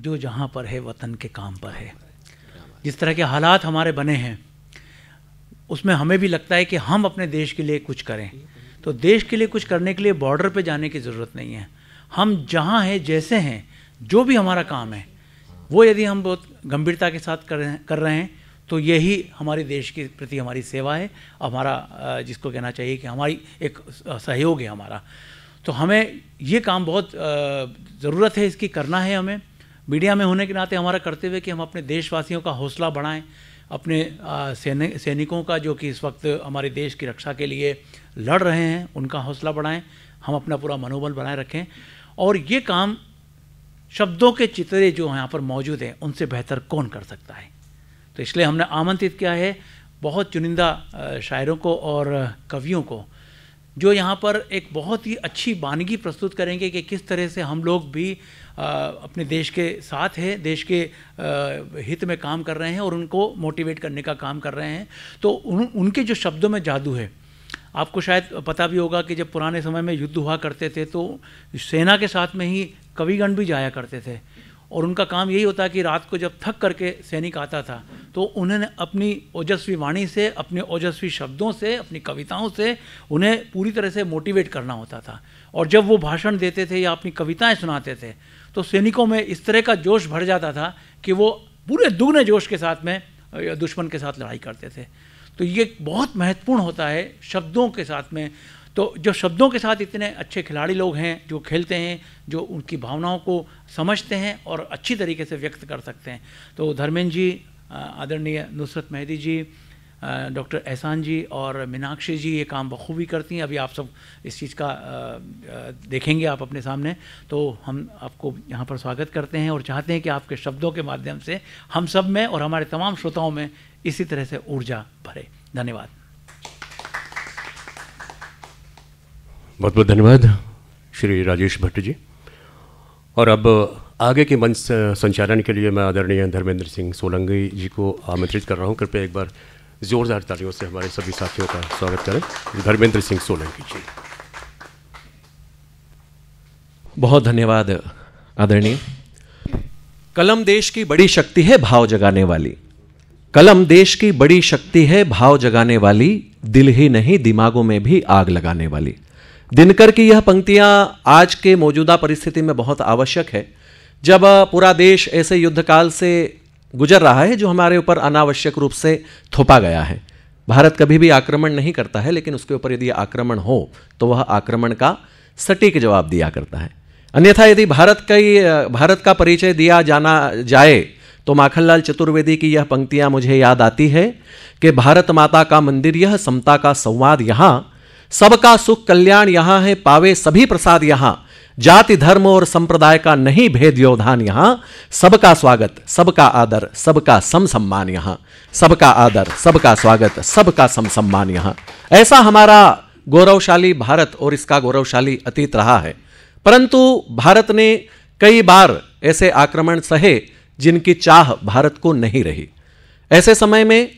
जो जहाँ पर है वतन के काम पर है। जिस तरह के हालात हमारे बने हैं उसमें हमें भी लगता है कि हम अपने देश के लिए कुछ करें। तो देश के लिए कुछ करने के लिए बॉर्डर पे जाने की ज़रूरत नहीं है। हम जहाँ हैं, जैसे हैं, जो भी हमारा काम है वो यदि हम बहुत गंभीरता के साथ कर रहे हैं तो यही हमारे देश के प्रति हमारी सेवा है, हमारा जिसको कहना चाहिए कि हमारी एक सहयोग है हमारा। तो हमें ये काम बहुत ज़रूरत है, इसकी करना है हमें। मीडिया में होने के नाते हमारा कर्तव्य है कि हम अपने देशवासियों का हौसला बढ़ाएं, अपने सैनिकों का जो कि इस वक्त हमारे देश की रक्षा के लिए लड़ रहे हैं उनका हौसला बढ़ाएं, हम अपना पूरा मनोबल बनाए रखें। और ये काम शब्दों के चितरे जो यहाँ पर मौजूद हैं उनसे बेहतर कौन कर सकता है। तो इसलिए हमने आमंत्रित किया है बहुत चुनिंदा शायरों को और कवियों को जो यहाँ पर एक बहुत ही अच्छी वानगी प्रस्तुत करेंगे कि किस तरह से हम लोग भी अपने देश के साथ हैं, देश के हित में काम कर रहे हैं और उनको मोटिवेट करने का काम कर रहे हैं। तो उनके जो शब्दों में जादू है, आपको शायद पता भी होगा कि जब पुराने समय में युद्ध हुआ करते थे तो सेना के साथ में ही कविगण भी जाया करते थे और उनका काम यही होता कि रात को जब थक करके सैनिक आता था तो उन्होंने अपनी ओजस्वी वाणी से, अपने ओजस्वी शब्दों से, अपनी कविताओं से उन्हें पूरी तरह से मोटिवेट करना होता था। और जब वो भाषण देते थे या अपनी कविताएं सुनाते थे तो सैनिकों में इस तरह का जोश भर जाता था कि वो पूरे दुगने जोश के साथ में दुश्मन के साथ लड़ाई करते थे। तो ये बहुत महत्वपूर्ण होता है शब्दों के साथ में। तो जो शब्दों के साथ इतने अच्छे खिलाड़ी लोग हैं जो खेलते हैं, जो उनकी भावनाओं को समझते हैं और अच्छी तरीके से व्यक्त कर सकते हैं, तो धर्मेंद्र जी, आदरणीय नुसरत मेहदी जी, डॉक्टर एहसान जी और मीनाक्षी जी ये काम बखूबी करती हैं। अभी आप सब इस चीज़ का देखेंगे आप अपने सामने। तो हम आपको यहाँ पर स्वागत करते हैं और चाहते हैं कि आपके शब्दों के माध्यम से हम सब में और हमारे तमाम श्रोताओं में इसी तरह से ऊर्जा भरे। धन्यवाद। बहुत बहुत धन्यवाद श्री राजेश भट्ट जी। और अब आगे के मंच संचालन के लिए मैं आदरणीय धर्मेंद्र सिंह सोलंकी जी को आमंत्रित कर रहा हूँ। कृपया एक बार जोरदार तालियों से हमारे सभी साथियों का स्वागत करें। धर्मेंद्र सिंह सोलंकी जी। बहुत धन्यवाद आदरणीय। कलम देश की बड़ी शक्ति है भाव जगाने वाली, कलम देश की बड़ी शक्ति है भाव जगाने वाली, दिल ही नहीं दिमागों में भी आग लगाने वाली। दिनकर की यह पंक्तियां आज के मौजूदा परिस्थिति में बहुत आवश्यक है, जब पूरा देश ऐसे युद्धकाल से गुजर रहा है जो हमारे ऊपर अनावश्यक रूप से थोपा गया है। भारत कभी भी आक्रमण नहीं करता है, लेकिन उसके ऊपर यदि आक्रमण हो तो वह आक्रमण का सटीक जवाब दिया करता है। अन्यथा यदि भारत का परिचय दिया जाना जाए तो माखनलाल चतुर्वेदी की यह पंक्तियां मुझे याद आती है कि भारत माता का मंदिर यह, समता का संवाद यहां, सबका सुख कल्याण यहां है, पावे सभी प्रसाद यहां, जाति धर्म और संप्रदाय का नहीं भेद व्यवधान यहां, सबका स्वागत सबका आदर सबका सम सम्मान यहां, सबका आदर सबका स्वागत सबका सम सम्मान यहां। ऐसा हमारा गौरवशाली भारत और इसका गौरवशाली अतीत रहा है। परंतु भारत ने कई बार ऐसे आक्रमण सहे जिनकी चाह भारत को नहीं रही। ऐसे समय में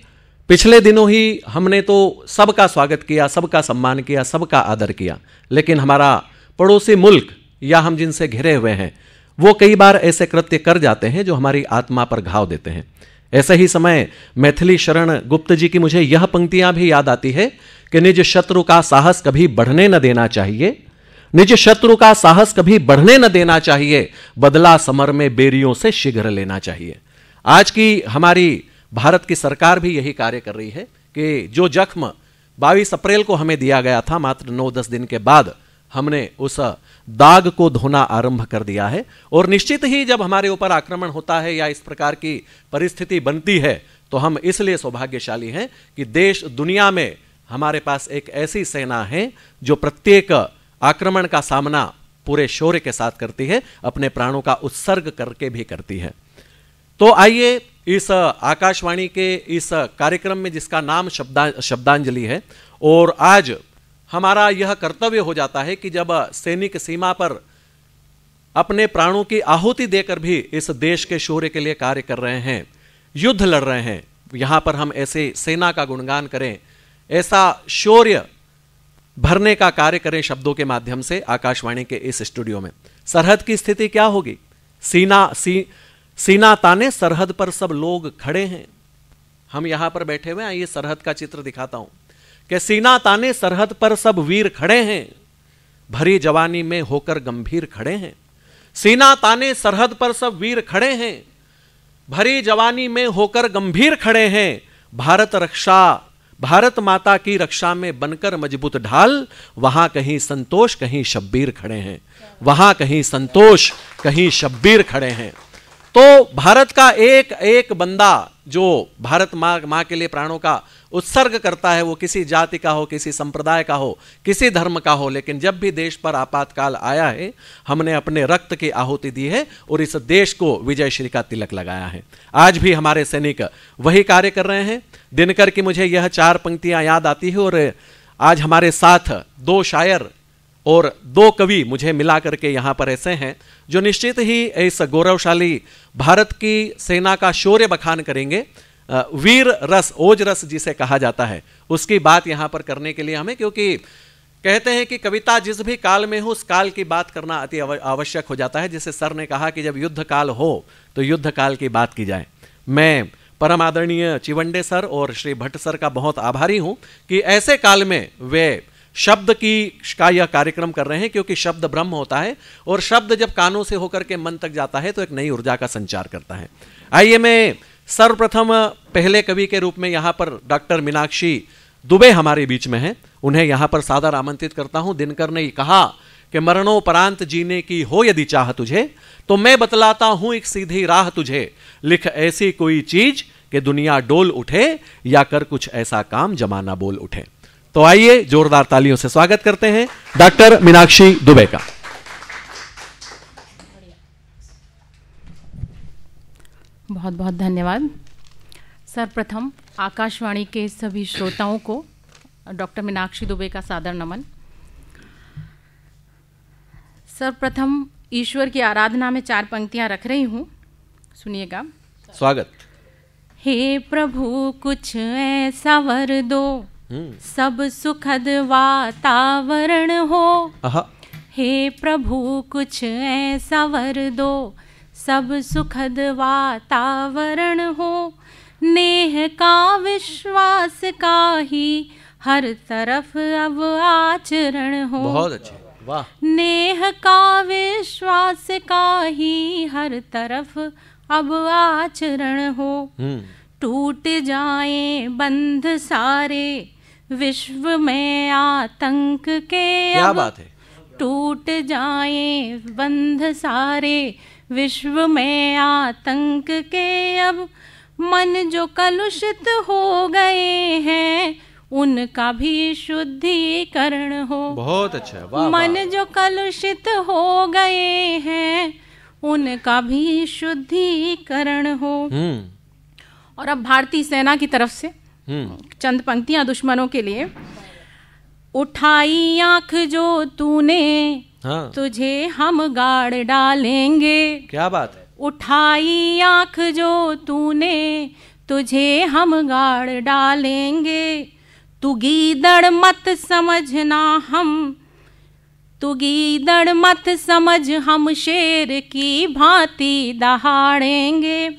पिछले दिनों ही हमने तो सबका स्वागत किया, सबका सम्मान किया, सबका आदर किया, लेकिन हमारा पड़ोसी मुल्क या हम जिनसे घिरे हुए हैं वो कई बार ऐसे कृत्य कर जाते हैं जो हमारी आत्मा पर घाव देते हैं। ऐसे ही समय मैथिली शरण गुप्त जी की मुझे यह पंक्तियां भी याद आती है कि निज शत्रु का साहस कभी बढ़ने न देना चाहिए, निज शत्रु का साहस कभी बढ़ने न देना चाहिए, बदला समर में बेरियों से शीघ्र लेना चाहिए। आज की हमारी भारत की सरकार भी यही कार्य कर रही है कि जो जख्म 22 अप्रैल को हमें दिया गया था, मात्र 9-10 दिन के बाद हमने उस दाग को धोना आरंभ कर दिया है। और निश्चित ही जब हमारे ऊपर आक्रमण होता है या इस प्रकार की परिस्थिति बनती है तो हम इसलिए सौभाग्यशाली हैं कि देश दुनिया में हमारे पास एक ऐसी सेना है जो प्रत्येक आक्रमण का सामना पूरे शौर्य के साथ करती है, अपने प्राणों का उत्सर्ग करके भी करती है। तो आइए इस आकाशवाणी के इस कार्यक्रम में जिसका नाम शब्दांजलि है, और आज हमारा यह कर्तव्य हो जाता है कि जब सैनिक सीमा पर अपने प्राणों की आहुति देकर भी इस देश के शौर्य के लिए कार्य कर रहे हैं, युद्ध लड़ रहे हैं, यहां पर हम ऐसे सेना का गुणगान करें, ऐसा शौर्य भरने का कार्य करें शब्दों के माध्यम से आकाशवाणी के इस स्टूडियो में। सरहद की स्थिति क्या होगी? सीना ताने सरहद पर सब लोग खड़े हैं। हम यहां पर बैठे हुए हैं, ये सरहद का चित्र दिखाता हूं कि सीना ताने सरहद पर सब वीर खड़े हैं, भरी जवानी में होकर गंभीर खड़े हैं। सीना ताने सरहद पर सब वीर खड़े हैं, भरी जवानी में होकर गंभीर खड़े हैं। भारत माता की रक्षा में बनकर मजबूत ढाल, वहां कहीं संतोष कहीं शब्बीर खड़े हैं, वहां कहीं संतोष कहीं शब्बीर खड़े हैं। तो भारत का एक एक बंदा जो भारत माँ के लिए प्राणों का उत्सर्ग करता है, वो किसी जाति का हो, किसी संप्रदाय का हो, किसी धर्म का हो, लेकिन जब भी देश पर आपातकाल आया है, हमने अपने रक्त की आहुति दी है और इस देश को विजय श्री का तिलक लगाया है। आज भी हमारे सैनिक वही कार्य कर रहे हैं। दिनकर की मुझे यह 4 पंक्तियां याद आती है और आज हमारे साथ 2 शायर और 2 कवि मुझे मिला करके यहां पर ऐसे हैं जो निश्चित ही इस गौरवशाली भारत की सेना का शौर्य बखान करेंगे। वीर रस, ओज रस जिसे कहा जाता है, उसकी बात यहां पर करने के लिए हमें, क्योंकि कहते हैं कि कविता जिस भी काल में हो उस काल की बात करना अति आवश्यक हो जाता है। जैसे सर ने कहा कि जब युद्ध काल हो तो युद्ध काल की बात की जाए। मैं परम आदरणीय चिवंडे सर और श्री भट्ट सर का बहुत आभारी हूं कि ऐसे काल में वे शब्द का यह कार्यक्रम कर रहे हैं, क्योंकि शब्द ब्रह्म होता है और शब्द जब कानों से होकर के मन तक जाता है तो एक नई ऊर्जा का संचार करता है। आइए मैं सर्वप्रथम पहले कवि के रूप में यहां पर डॉक्टर मीनाक्षी दुबे हमारे बीच में हैं, उन्हें यहां पर सादर आमंत्रित करता हूं। दिनकर ने कहा कि मरणोपरांत जीने की हो यदि चाह तुझे, तो मैं बतलाता हूं एक सीधी राह तुझे, लिख ऐसी कोई चीज कि दुनिया डोल उठे, या कर कुछ ऐसा काम जमाना बोल उठे। तो आइए जोरदार तालियों से स्वागत करते हैं डॉक्टर मीनाक्षी दुबे का। बहुत बहुत धन्यवाद। सर्वप्रथम आकाशवाणी के सभी श्रोताओं को डॉक्टर मीनाक्षी दुबे का सादर नमन। सर्वप्रथम ईश्वर की आराधना में 4 पंक्तियां रख रही हूं, सुनिएगा। स्वागत। हे प्रभु कुछ ऐसा वर दो, सब सुखद वातावरण हो। हे प्रभु कुछ ऐसा वर दो, सब सुखद वातावरण हो। नेह का विश्वास का ही हर तरफ अब आचरण हो। बहुत अच्छे, वाह। नेह का विश्वास का ही हर तरफ अब आचरण हो। टूट जाए बंध सारे विश्व में आतंक के, क्या बात है। टूट जाए बंध सारे विश्व में आतंक के, अब मन जो कलुषित हो गए हैं उनका भी शुद्धिकरण हो। बहुत अच्छा, वाह। मन जो कलुषित हो गए हैं उनका भी शुद्धिकरण हो। और अब भारतीय सेना की तरफ से चंद पंक्तियां दुश्मनों के लिए। उठाई आंख जो तूने, हाँ। तुझे हम गाड़ डालेंगे। क्या बात है। उठाई आंख जो तूने, तुझे हम गाड़ डालेंगे। तू गीदड़ मत समझना हम, तू गीदड़ मत समझ हम शेर की भांति दहाड़ेंगे।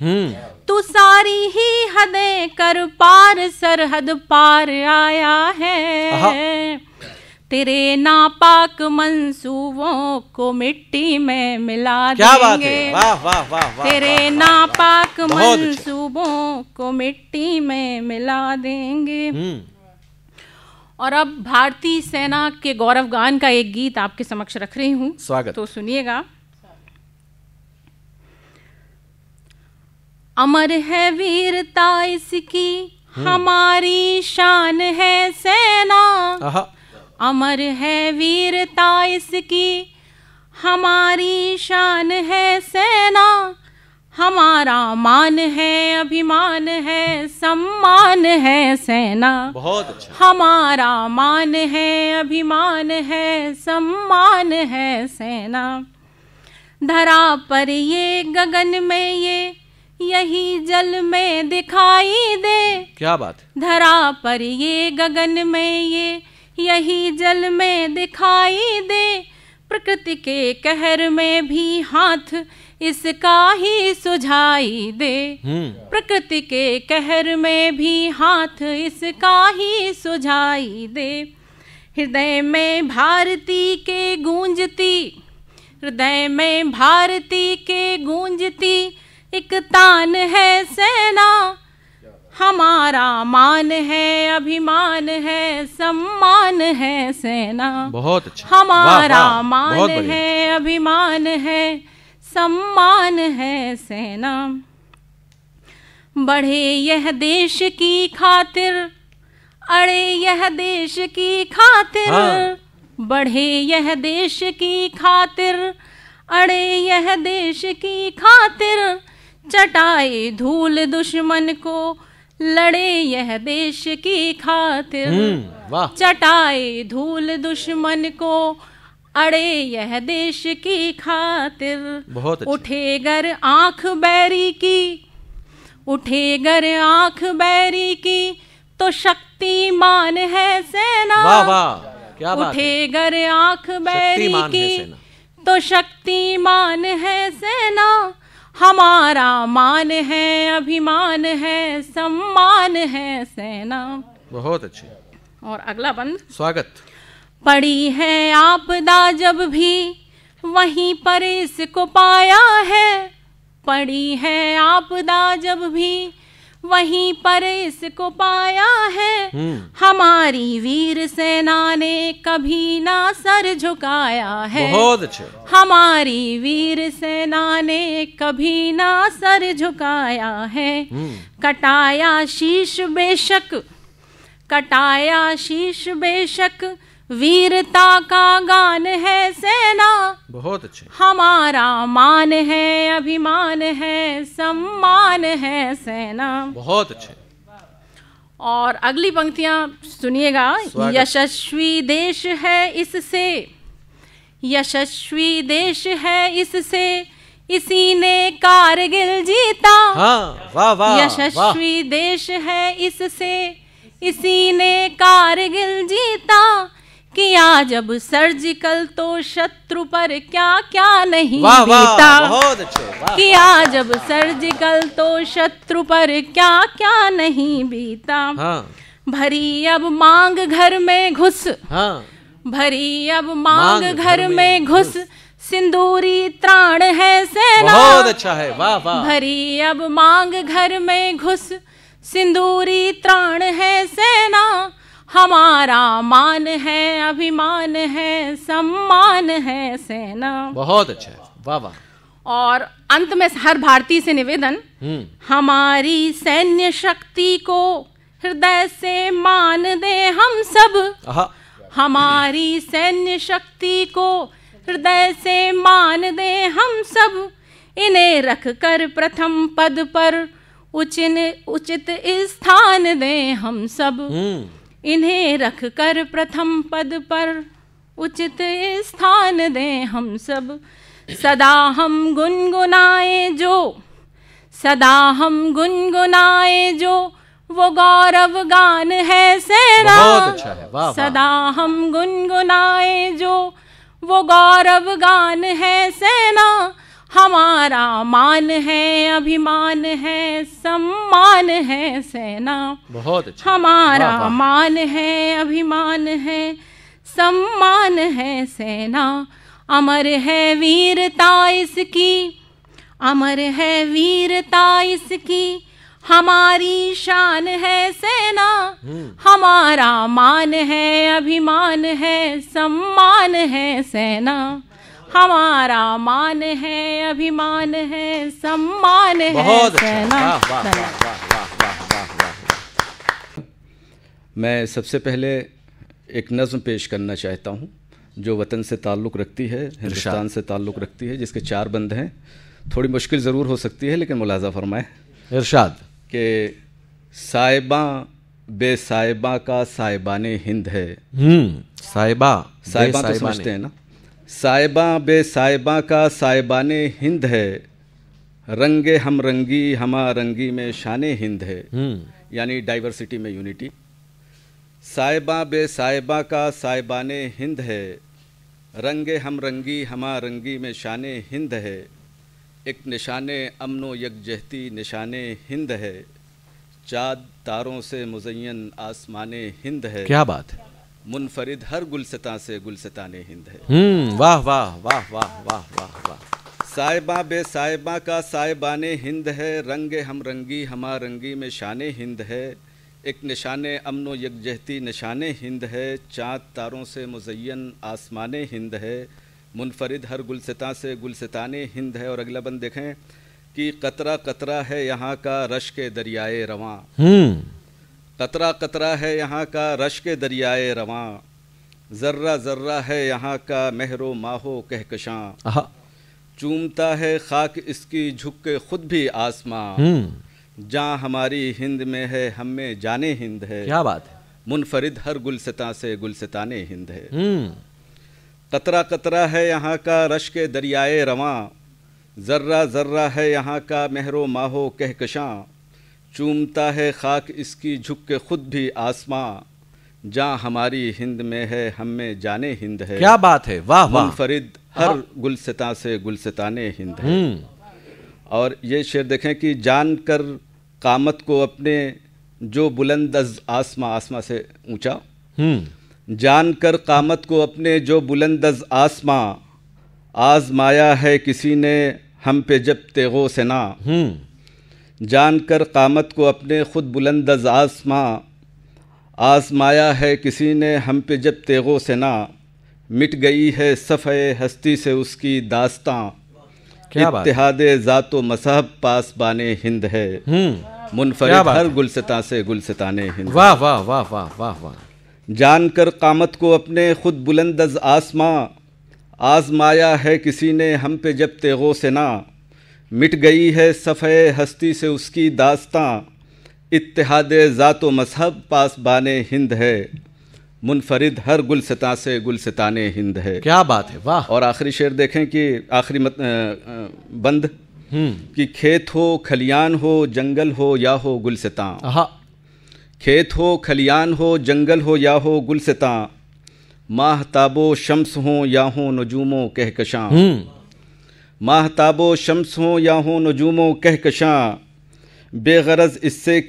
तू सारी ही हदें कर पार सरहद पार आया है। तेरे नापाक मंसूबों को मिट्टी में मिला देंगे। वाह वाह वाह वाह। तेरे नापाक मंसूबों को मिट्टी में मिला देंगे। और अब भारतीय सेना के गौरव गान का एक गीत आपके समक्ष रख रही हूं, स्वागत। तो सुनिएगा। अमर है वीरता इसकी, हमारी शान है सेना। अमर है वीरता इसकी, हमारी शान है सेना। हमारा मान है, अभिमान है, सम्मान है सेना। बहुत अच्छा। हमारा मान है, अभिमान है, सम्मान है सेना। धरा पर ये, गगन में ये, यही जल में दिखाई दे। क्या बात। धरा पर ये, गगन में ये, यही जल में दिखाई दे। प्रकृति के कहर में भी हाथ इसका ही सुझाई दे। प्रकृति के कहर में भी हाथ इसका ही सुझाई दे। हृदय में भारती के गूंजती, हृदय में भारती के गूंजती एक तान है सेना। हमारा मान है, अभिमान है, सम्मान है सेना। बहुत अच्छा। हमारा मान है, अभिमान है, सम्मान है सेना। बढ़े यह देश की खातिर, अड़े यह देश की खातिर। बढ़े यह देश की खातिर, अड़े यह देश की खातिर। चटाए धूल दुश्मन को, लड़े यह देश की खातिर। चटाए धूल दुश्मन को, अड़े यह देश की खातिर। बहुत अच्छा। उठे गर आंख बैरी की, उठे गर आंख बैरी की, तो शक्तिमान है सेना। वाह वाह, क्या बात है। उठे गर आंख बैरी की, तो शक्तिमान है सेना। हमारा मान है, अभिमान है, सम्मान है सेना। बहुत अच्छे। और अगला बंद। स्वागत। पड़ी है आपदा जब भी, वहीं पर इसको पाया है। पड़ी है आपदा जब भी, वहीं पर इसको पाया है। हमारी वीर सेना ने कभी ना सर झुकाया है। बहुत अच्छे। हमारी वीर सेना ने कभी ना सर झुकाया है। कटाया शीश बेशक, कटाया शीश बेशक, वीरता का गान है सेना। बहुत अच्छे। हमारा मान है, अभिमान है, सम्मान है सेना। बहुत अच्छे। और अगली पंक्तियां सुनिएगा। यशस्वी देश है इससे, यशस्वी देश है इससे, इसी ने कारगिल जीता। वाह वाह। यशस्वी देश है इससे, इसी ने कारगिल जीता। किया जब सर्जिकल तो शत्रु पर क्या क्या नहीं बीता। बहुत अच्छे। किया जब सर्जिकल तो शत्रु पर क्या क्या नहीं बीता। भरी अब मांग घर में घुस, भरी अब मांग घर में घुस, सिंदूरी त्राण है सेना। बहुत अच्छा है। वाह वाह। भरी अब मांग घर में घुस, सिंदूरी त्राण है सेना। हमारा मान है, अभिमान है, सम्मान है सेना। बहुत अच्छा। वाह वाह। और अंत में हर भारतीय से निवेदन, हमारी सैन्य शक्ति को हृदय से मान दे हम सब। हमारी सैन्य शक्ति को हृदय से मान दे हम सब। इन्हें रख कर प्रथम पद पर उचित स्थान दे हम सब। इन्हें रख कर प्रथम पद पर उचित स्थान दें हम सब। सदा हम गुनगुनाए जो, सदा हम गुनगुनाए जो, वो गौरव गान है सेना। बहुत अच्छा है। वाह वाह। सदा हम गुनगुनाए जो, वो गौरव गान है सेना। हमारा मान है, अभिमान है, सम्मान है सेना। बहुत अच्छा। हमारा मान है, अभिमान है, सम्मान है सेना। अमर है वीरता इसकी, अमर है वीरता इसकी, हमारी शान है सेना। हमारा मान है, अभिमान है, सम्मान है सेना। हमारा मान है, अभिमान है, सम्मान है सेना। मैं सबसे पहले एक नज़्म पेश करना चाहता हूँ जो वतन से ताल्लुक़ रखती है, हिंदुस्तान से ताल्लुक़ रखती है, जिसके 4 बंद हैं। थोड़ी मुश्किल ज़रूर हो सकती है लेकिन मुलाज़ा फरमाएं। इरशाद। कि साहिबा बेसाहिबा का साहिबाने हिंद है। साहिबा, साहिबा तो समझते हैं ना। साहिबा बेसाहिबा का साहिबाने हिंद है, रंगे हम रंगी हमा रंगी में शाने हिंद है। यानी डाइवर्सिटी में यूनिटी। साहिबा बेसाहिबा का साहिबाने हिंद है, रंगे हम रंगी हमा रंगी में शाने हिंद है, एक निशाने अमनो यकजहती निशाने हिंद है, चाँद तारों से मुज़य्यन आसमाने हिंद है। क्या बात है। मुनफरिद हर गुलसिता से गुलसिताने हिंद है। वाह वाह वाह वाह वाह वाह वाह। साहिबा बे साहिबा का साहिबाने हिंद है, रंगे हम रंगी हमा रंगी में शाने हिंद है, एक निशाने अमनो यकजहती निशाने हिंद है, चाँद तारों से मुज़य्यन आसमाने हिंद है, मुनफरिद हर गुलसिता से गुलसिताने हिंद है। और अगला बंद देखें कि कतरा कतरा है यहाँ का रश के दरियाए रवां, कतरा कतरा है यहाँ का रश के दरियाए रवां, ज़र्रा ज़र्रा है यहाँ का महरो माहो कहकशां, चूमता है खाक इसकी झुक के खुद भी आसमां, जहाँ हमारी हिंद में है हम में जाने हिंद है। क्या बात है। मुनफरिद हर गुलसिता से गुलसिताने हिंद है। कतरा कतरा है यहाँ का रश के दरियाए रवां, ज़र्रा ज़र्रा है यहाँ का महरो माहो कहकशां, चूमता है खाक इसकी झुक के खुद भी आसमां, जहाँ हमारी हिंद में है हम में जाने हिंद है। क्या बात है। वाह वाह। मुनफरिद हर गुलसिता से गुलसिताने हिंद है। और ये शेर देखें कि जान कर कामत को अपने जो बुलंद आसमां, आसमां से ऊंचा, जान कर कामत को अपने जो बुलंद आसमां, आजमाया है किसी ने हम पे जब तेगो से ना, जान कर कामत को अपने खुद बुलंद आसमां, आजमाया है किसी ने हम पे जब तेगो से ना, मिट गई है सफ़े हस्ती से उसकी दास्तां, इत्तिहादे ज़ातो मज़हब पासबाने हिंद है, मुनफरिद हर गुलसिता से गुलसिताने हिंद। वाह वाह वाह वाह वाह वाह। जान कर कामत को अपने खुद बुलंद आसमां, आजमाया है किसी ने हम पे जब तेगो से ना, मिट गई है सफ़े हस्ती से उसकी दास्तां, इत्तिहादे ज़ातो मज़हब पासबाने हिंद है, मुनफरिद हर गुलसिता से गुलसिताने हिंद है। क्या बात है। वाह। और आखिरी शेर देखें कि आखिरी बंद कि खेत हो खलियान हो जंगल हो या हो गुलसितां, खेत हो खलियान हो जंगल हो या हो गुलसितां, माहताबो शम्स हो या हो नजूमो कहकशां, माहताबो शम्स हो या हो नजूमो कहकशां, बेगरज इससे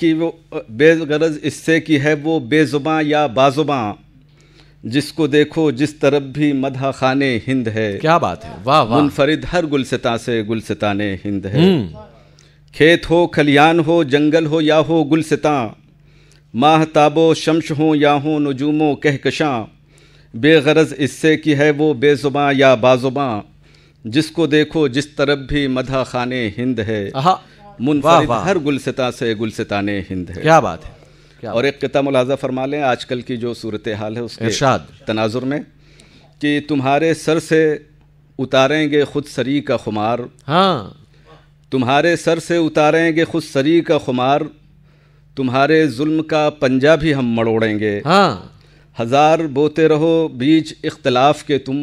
की है वो बेजुबां या बाजुबां, जिसको देखो जिस तरफ भी मदह खाने हिंद है। क्या बात है। वाह वाह। मुनफरिद हर गुलसिता से गुलसिताने हिंद है। खेत हो खलियान हो जंगल हो या हो गुलसितां, माहताबो शम्स हो या हो नजूमो कहकशां, बेगरज इससे की है वो बेजुबां या बाजुबां, जिसको देखो जिस तरफ भी मदह खाने हिंद है, मुनफरिद हर गुलसिता से गुलसिताने हिंद है। क्या बात है। क्या और एक किता मुलाजा फरमा लें आजकल की जो सूरत हाल है उसके तनाजुर में कि तुम्हारे सर से उतारेंगे खुद सरी का खुमार, तुम्हारे सर से उतारेंगे खुद सरी का खुमार, तुम्हारे जुल्म का पंजा भी हम मड़ोड़ेंगे, हजार बोते रहो बीज इख्तलाफ के तुम,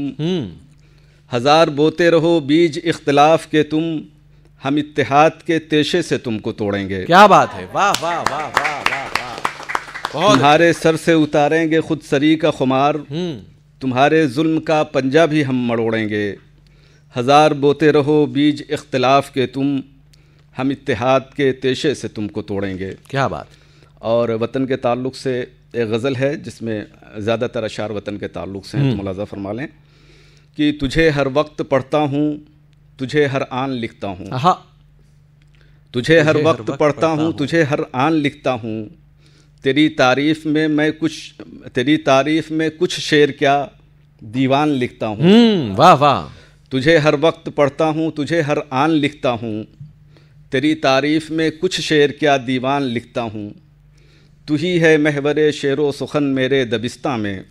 हजार बोते रहो बीज इख्तलाफ के तुम, हम इत्तेहाद के तेशे से तुमको तोड़ेंगे। क्या बात है। वाह वाह वाह वाह वाह वाह। तुम्हारे सर से उतारेंगे खुद सरी का खुमार, तुम्हारे जुल्म का पंजा भी हम मड़ोड़ेंगे, हजार बोते रहो बीज इख्तलाफ के तुम, हम इत्तेहाद के तेशे से तुमको तोड़ेंगे। क्या बात। और वतन के ताल्लुक़ से एक गज़ल है जिसमें ज़्यादातर अशार वतन के ताल्लुक़ से हैं, तो मुलाज़ा फरमा लें कि तुझे हर वक्त पढ़ता हूँ, तुझे हर आन लिखता हूँ, तुझे हर वक्त पढ़ता हूँ, तुझे हर आन लिखता हूँ, तेरी तारीफ़ में कुछ शेर क्या दीवान लिखता हूँ। वाह वाह। तुझे हर वक्त पढ़ता हूँ, तुझे हर आन लिखता हूँ, तेरी तारीफ़ में कुछ शेर क्या दीवान लिखता हूँ, तू ही है महवरे शेरो सुखन मेरे दबिस्ता में,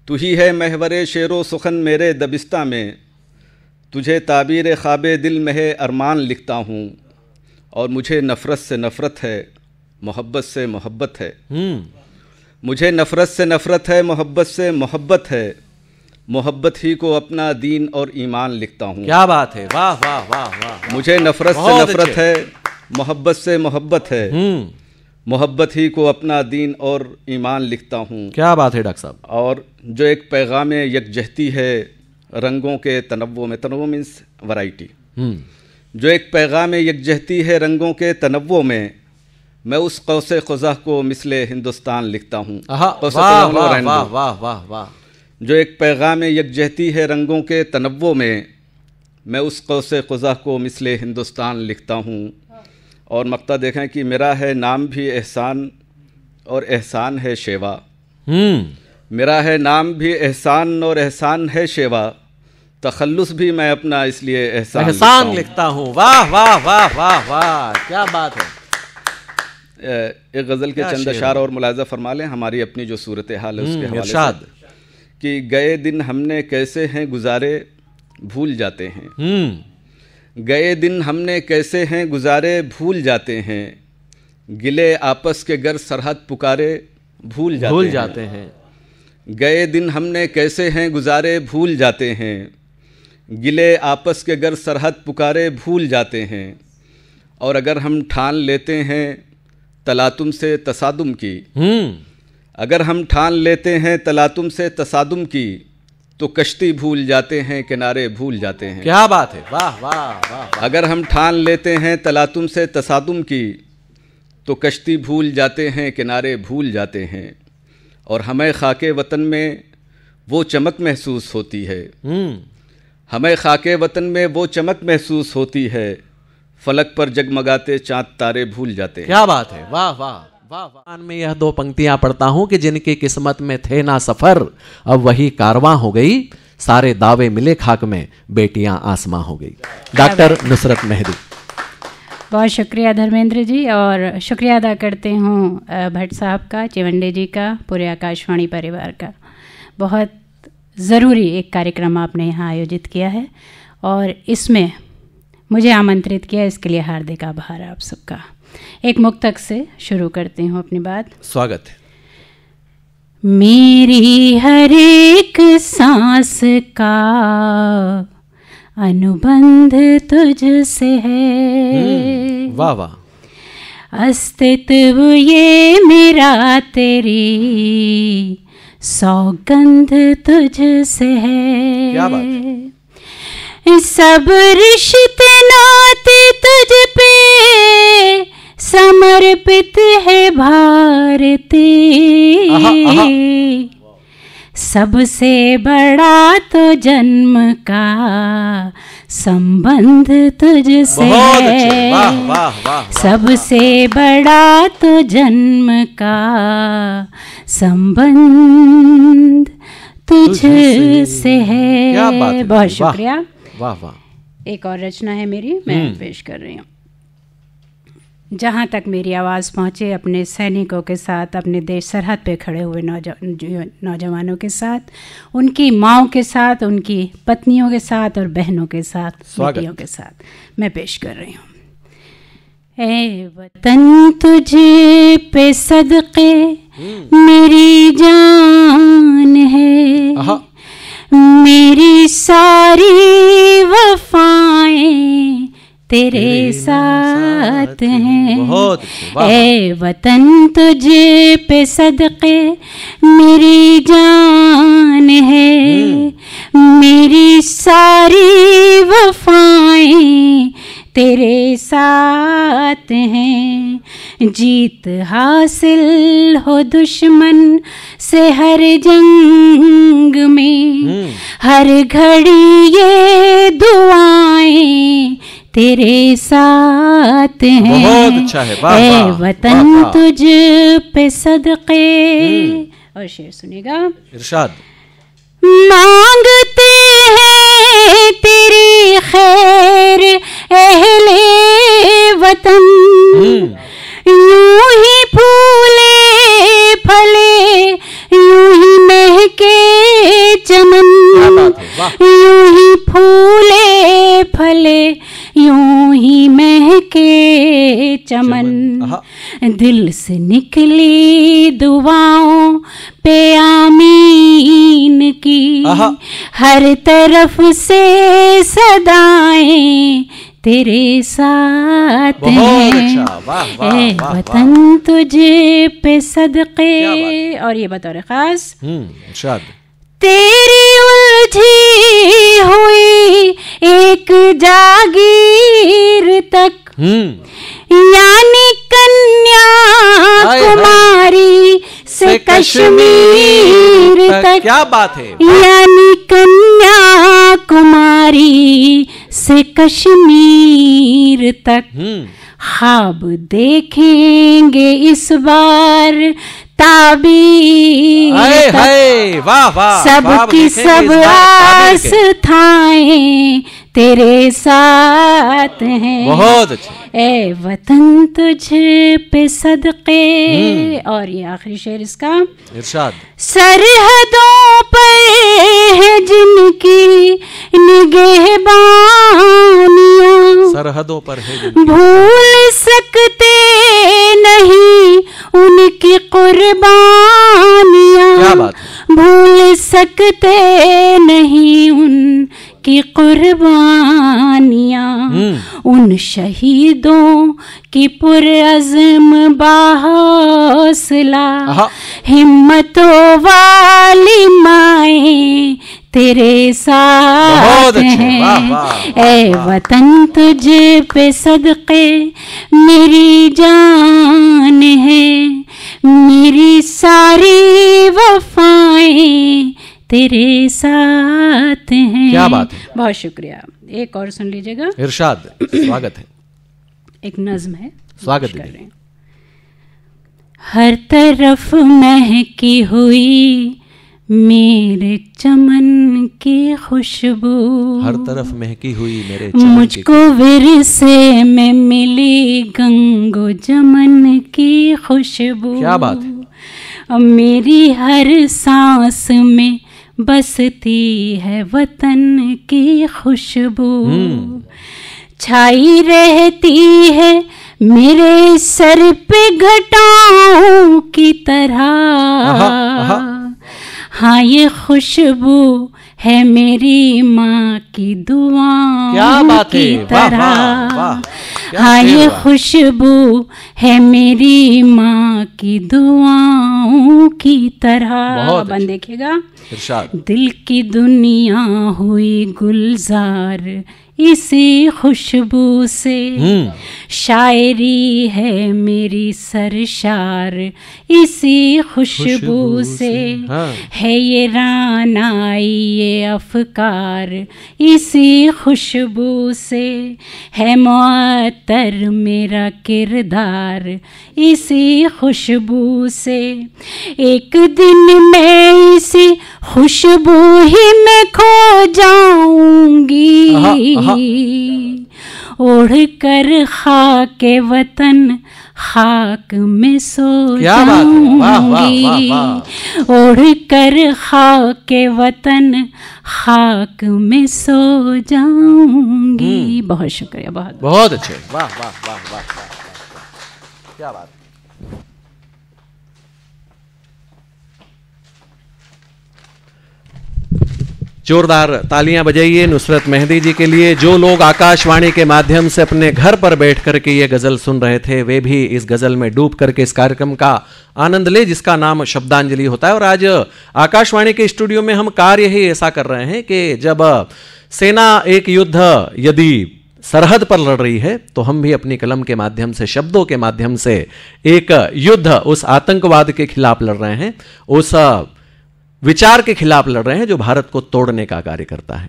तू ही है महवरे शेरो सुखन मेरे दबिस्ता में, तुझे ताबीर ख्वाबे दिल में है अरमान लिखता हूँ, और मुझे नफ़रत से नफ़रत है मोहब्बत से मोहब्बत है, मुझे नफ़रत से नफ़रत है मोहब्बत से मोहब्बत है, मोहब्बत ही को अपना दीन और ईमान लिखता हूँ। क्या बात है। वाह वाह वाह वाह। मुझे नफ़रत से नफ़रत है मोहब्बत से मोहब्बत है, मोहब्बत ही को अपना दीन और ईमान लिखता हूँ। क्या बात है डॉक्टर साहब। और जो एक पैगाम यकजहती है रंगों के तनव्वुओ में, तनव्वुओ मीन्स वैरायटी, जो एक पैगाम यकजहती है रंगों के तनव्वुओ में, मैं उस कौसे ख़ुज़ा को मिसले हिंदुस्तान लिखता हूँ। वाह वाह वाह वाह वाह। जो एक पैगाम यकजहती है रंगों के तनव्वुओ में, मैं उस कौसे ख़ुज़ा को मिसले हिंदुस्तान लिखता हूँ। और मक्ता देखें कि मेरा है नाम भी एहसान और एहसान है शेवा। मेरा है नाम भी एहसान और एहसान है शेवा, तखल्लुस भी मैं अपना इसलिए एहसान लिखता हूँ। वाह वाह वाह वाह वाह, क्या बात है। एक गज़ल के चंद अशार और मुलाज़ा फरमा लें हमारी अपनी जो सूरत हाल है उसके हवाले से कि गए दिन हमने कैसे हैं गुजारे भूल जाते हैं। गए दिन हमने कैसे हैं गुजारे भूल जाते हैं, गिले आपस के गर सरहद पुकारे भूल जाते हैं। गए दिन हमने कैसे हैं गुजारे भूल जाते हैं, गिले आपस के गर सरहद पुकारे भूल जाते हैं। और अगर हम ठान लेते हैं तलातुम से तसादुम की, अगर हम ठान लेते हैं तलातुम से तसादुम की, तो कश्ती भूल जाते हैं किनारे भूल जाते हैं। क्या बात है, वाह वाह वाह। अगर हम ठान लेते हैं तलातुम से तसादुम की, तो कश्ती भूल जाते हैं किनारे भूल जाते हैं। और हमें खाके वतन में वो चमक महसूस होती है, हमें खाके वतन में वो चमक महसूस होती है, फलक पर जगमगाते चाँद तारे भूल जाते हैं। क्या बात है, वाह वाह वाह वाह। में यह दो पंक्तियां पढ़ता हूं कि जिनकी किस्मत में थे ना सफर, अब वही कारवां हो गई, सारे दावे मिले खाक में, बेटियां आसमां हो गई। डॉक्टर नुसरत मेहदी। बहुत शुक्रिया धर्मेंद्र जी, और शुक्रिया अदा करते हूँ भट्ट साहब का, चिवंडे जी का, पूरे आकाशवाणी परिवार का। बहुत ज़रूरी एक कार्यक्रम आपने यहाँ आयोजित किया है और इसमें मुझे आमंत्रित किया, इसके लिए हार्दिक आभार आप सबका। एक मुक्तक से शुरू करती हूँ अपनी बात। स्वागत है। मेरी हर एक सांस का अनुबंध तुझसे है, वाह वाह। अस्तित्व ये मेरा तेरी सौगंध तुझसे है। क्या बात है। सब रिश्ते नाते तुझ पे समर्पित है भारती, सबसे बड़ा तो जन्म का संबंध तुझसे है। वाह वाह वाह। सबसे बड़ा तो जन्म का संबंध तुझसे है। क्या बात है। बहुत शुक्रिया। वाह वाह। एक और रचना है मेरी, मैं पेश कर रही हूँ। जहाँ तक मेरी आवाज़ पहुँचे, अपने सैनिकों के साथ, अपने देश सरहद पे खड़े हुए नौजवानों के साथ, उनकी माँओं के साथ, उनकी पत्नियों के साथ और बहनों के साथ, बेटियों के साथ मैं पेश कर रही हूँ। ए वतन तुझे पे सदके मेरी जान है, मेरी सारी वफाएं तेरे साथ हैं। ए वतन तुझे पे सदके मेरी जान है, मेरी सारी वफाएं तेरे साथ हैं। जीत हासिल हो दुश्मन से हर जंग में, हर घड़ी ये दुआएं तेरे साथ हैं। बहुत अच्छा है। वाह ए वाह, वतन वाह, वाह। तुझ पे सदके। और शेर सुनिएगा। इरशाद। मांगते हैं तेरी खैर अहले वतन, यूं ही फूले फले, यूं ही महके चमन, यूं ही फूले फले, यूं ही महके चमन। दिल से निकली दुआओं पे आमीन की, हर तरफ से सदाएं तेरे साथ बहुत हैं। अच्छा, वाह वाह ए वाह वतन तुझे पे सदके, और ये बतौर खास इरशाद। तेरी उलझी हुई एक जागीर तक, यानी कन्याकुमारी से कश्मीर तक, क्या बात है, यानी कन्याकुमारी से कश्मीर तक ख्वाब देखेंगे इस बार ताबीर तक, वाह वाह, सबकी सब आस्थाएं तेरे साथ हैं। बहुत अच्छा। ए वतन तुझे पे सदके, और ये आखिरी शेर इसका, इरशाद। सरहदों पर है जिनकी निगहबानियां, सरहदों पर है भूल सकते नहीं उनकी कुर्बानियां, क्या बात है? भूल सकते नहीं उनकी कुर्बानियां, उन शहीदों की पुरअज़्म बाहौसला हिम्मतों वाली माएं तेरे साथ हैं। वाह, वाह, ए वतन तुझे पे सदके मेरी जान है, मेरी सारी वफाएं तेरे साथ हैं। क्या बात है, बहुत शुक्रिया। एक और सुन लीजिएगा, इरशाद। स्वागत है, एक नज्म है, स्वागत कर है। रहे हैं। हर तरफ महकी हुई मेरे चमन की खुशबू, हर तरफ महकी हुई मेरे चमन की, मुझको विरसे में मिली गंगो जमन की खुशबू। क्या बात है। अब मेरी हर सांस में बसती है वतन की खुशबू, छाई रहती है मेरे सर पे घटाओं की तरह। हाँ ये खुशबू है मेरी माँ की दुआओं की तरह। हाँ ये खुशबू है मेरी माँ की दुआओं की तरह। बन देखिएगा, दिल की दुनिया हुई गुलजार इसी खुशबू से, शायरी है मेरी सरशार इसी खुशबू से, है ये रानाई ये अफकार इसी खुशबू से, है मुअत्तर मेरा किरदार इसी खुशबू से। एक दिन मैं इसी खुशबू ही में खो जाऊंगी, ओढ़ कर खाके वतन खाक में सो जाऊंगी, ओढ़ कर खाके वतन खाक में सो जाऊंगी। बहुत शुक्रिया, बहुत बहुत अच्छे, वाह वाह वाह वाह वाह, क्या बात। जोरदार तालियां बजाइए नुसरत मेहदी जी के लिए। जो लोग आकाशवाणी के माध्यम से अपने घर पर बैठ करके ये गजल सुन रहे थे, वे भी इस गजल में डूब करके इस कार्यक्रम का आनंद ले जिसका नाम शब्दांजलि होता है। और आज आकाशवाणी के स्टूडियो में हम कार्य ही ऐसा कर रहे हैं कि जब सेना एक युद्ध यदि सरहद पर लड़ रही है, तो हम भी अपनी कलम के माध्यम से, शब्दों के माध्यम से एक युद्ध उस आतंकवाद के खिलाफ लड़ रहे हैं, उस विचार के खिलाफ लड़ रहे हैं जो भारत को तोड़ने का कार्य करता है।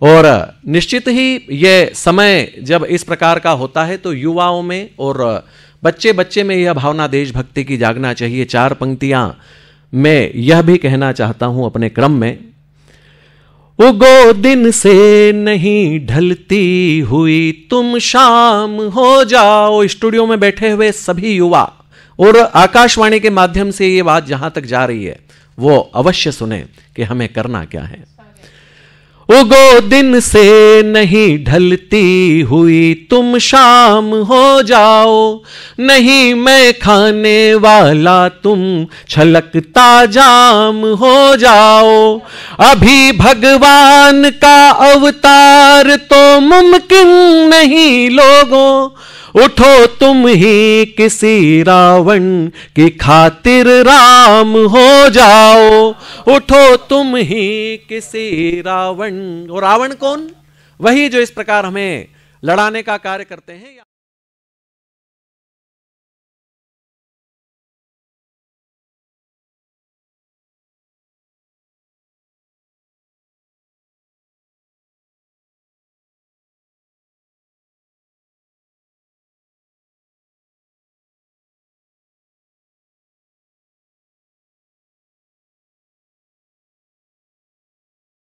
और निश्चित ही यह समय जब इस प्रकार का होता है तो युवाओं में और बच्चे बच्चे में यह भावना देशभक्ति की जागना चाहिए। चार पंक्तियां मैं यह भी कहना चाहता हूं अपने क्रम में। उगो दिन से नहीं ढलती हुई तुम शाम हो जाओ। स्टूडियो में बैठे हुए सभी युवा और आकाशवाणी के माध्यम से ये बात जहां तक जा रही है वो अवश्य सुने कि हमें करना क्या है। उगो दिन से नहीं ढलती हुई तुम शाम हो जाओ, नहीं मैं खाने वाला तुम छलकता जाम हो जाओ। अभी भगवान का अवतार तो मुमकिन नहीं लोगों, उठो तुम ही किसी रावण की खातिर राम हो जाओ, उठो तुम ही किसी रावण। और रावण कौन? वही जो इस प्रकार हमें लड़ाने का कार्य करते हैं।